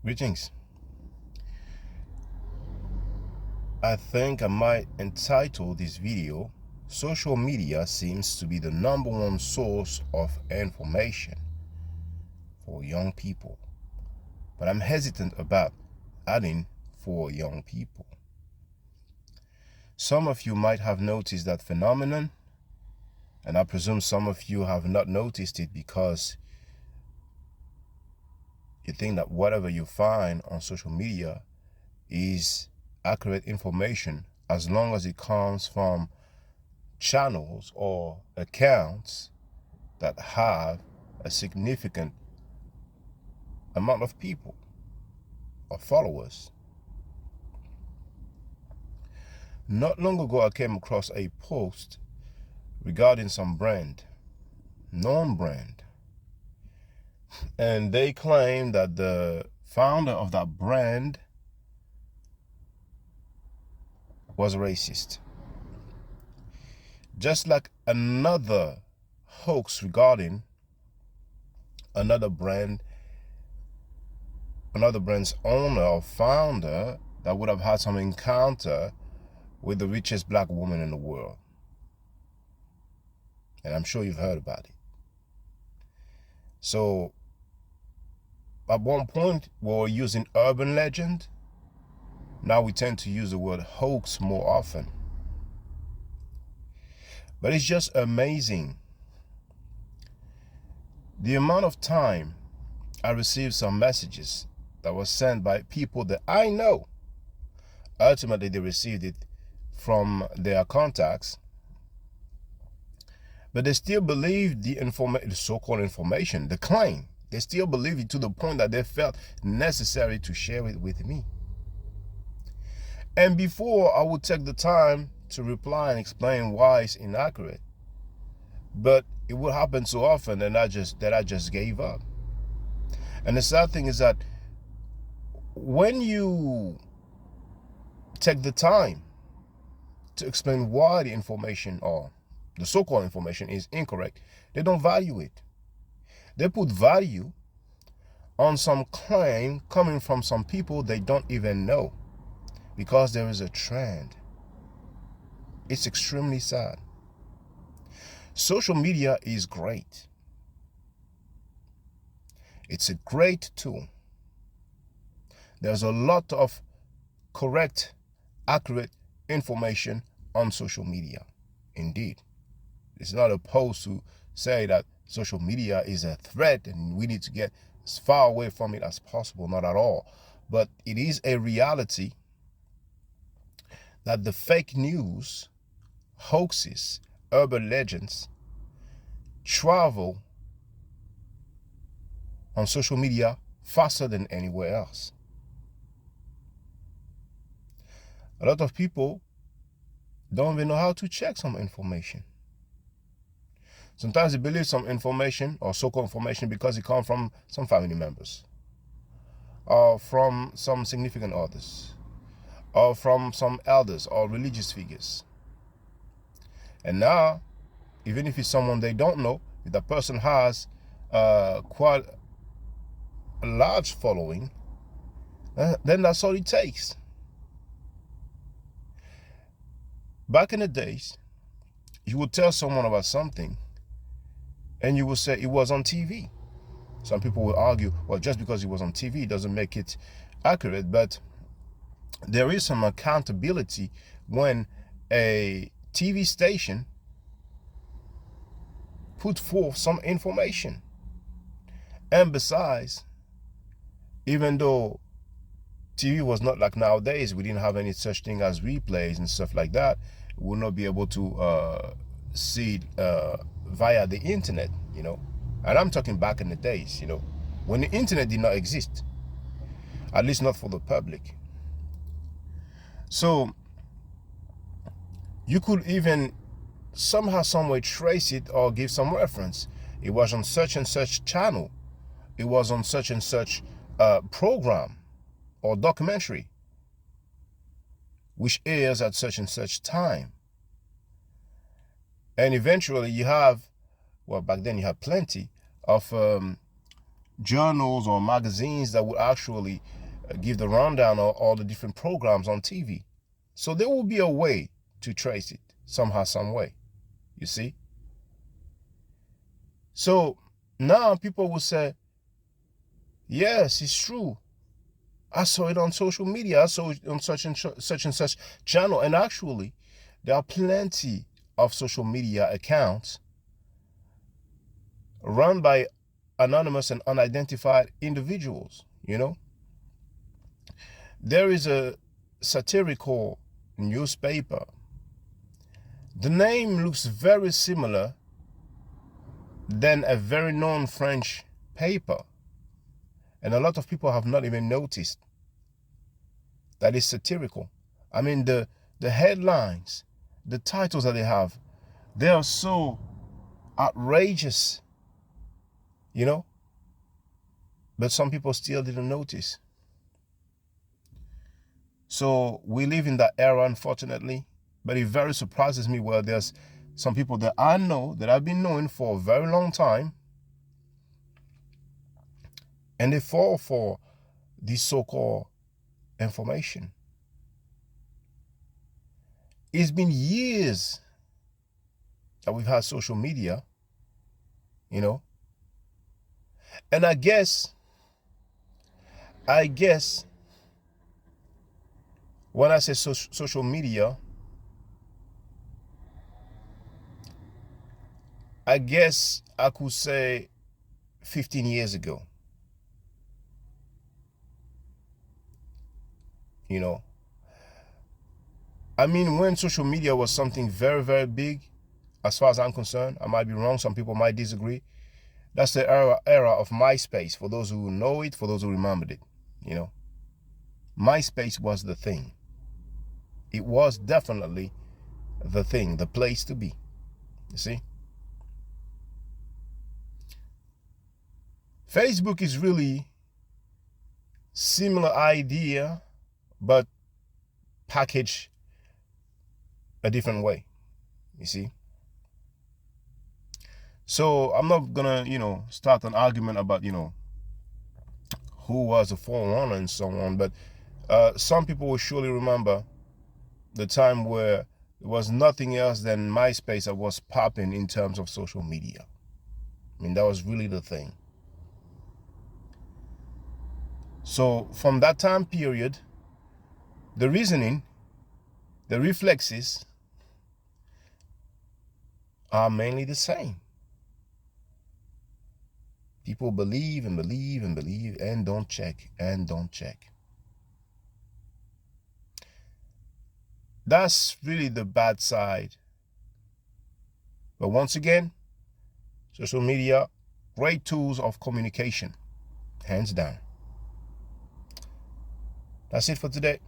Greetings. I think I might entitle this video, Social Media Seems to be the #1 source of information for young people. But I'm hesitant about adding for young people. Some of you might have noticed that phenomenon, and I presume some of you have not noticed it because you think that whatever you find on social media is accurate information as long as it comes from channels or accounts that have a significant amount of people or followers. Not long ago, I came across a post regarding some brand, known brand, and they claim that the founder of that brand was racist. Just like another hoax regarding another brand's owner or founder that would have had some encounter with the richest black woman in the world. And I'm sure you've heard about it. So at one point we were using urban legend. Now we tend to use the word hoax more often. But it's just amazing the amount of time I received some messages that were sent by people that I know. Ultimately, they received it from their contacts, but they still believe the so-called information, the claim. They still believe it to the point that they felt necessary to share it with me. And before, I would take the time to reply and explain why it's inaccurate, but it would happen so often that I just gave up. And the sad thing is that when you take the time to explain why the information or the so-called information is incorrect, they don't value it. They put value on some claim coming from some people they don't even know because there is a trend. It's extremely sad. Social media is great. It's a great tool. There's a lot of correct, accurate information on social media. Indeed. It's not opposed to say that social media is a threat and we need to get as far away from it as possible. Not at all. But it is a reality that the fake news, hoaxes, urban legends travel on social media faster than anywhere else. A lot of people don't even know how to check some information. Sometimes they believe some information or so-called information because it comes from some family members or from some significant others or from some elders or religious figures. And now, even if it's someone they don't know, if the person has quite a large following, then that's all it takes. Back in the days, you would tell someone about something and you would say it was on TV. Some people will argue, well, just because it was on TV doesn't make it accurate, but there is some accountability when a TV station put forth some information. And besides, even though TV was not like nowadays, we didn't have any such thing as replays and stuff like that, we will not be able to see it via the internet, and I'm talking back in the days, when the internet did not exist, at least not for the public. So you could even somehow, some way trace it or give some reference. It was on such and such channel. It was on such and such program or documentary which airs at such and such time. And eventually you have, well, back then you had plenty of journals or magazines that would actually give the rundown of all the different programs on TV. So there will be a way to trace it somehow, some way. You see? So now people will say, yes, it's true. I saw it on social media. I saw it on such and such channel. And actually, there are plenty of social media accounts run by anonymous and unidentified individuals, you know. There is a satirical newspaper. The name looks very similar than a very known French paper. And a lot of people have not even noticed that it's satirical. I mean, the headlines, the titles that they have, they are so outrageous, you know, but some people still didn't notice. So we live in that era, unfortunately, but it very surprises me where there's some people that I know, that I've been knowing for a very long time, and they fall for this so-called information. It's been years that we've had social media, you know, and I guess when I say social media, I guess I could say 15 years ago. You know, I mean, when social media was something very, very big, as far as I'm concerned, I might be wrong, some people might disagree. That's the era of MySpace, for those who know it, for those who remembered it, you know. MySpace was the thing. It was definitely the thing, the place to be, you see. Facebook is really similar idea, but packaged a different way, you see. So I'm not gonna, you know, start an argument about, you know, who was the forerunner and so on, but some people will surely remember the time where there was nothing else than MySpace that was popping in terms of social media. I mean, that was really the thing. So from that time period, the reasoning, the reflexes are mainly the same. People believe and believe and believe and don't check and don't check. That's really the bad side. But once again, social media, great tools of communication, hands down. That's it for today.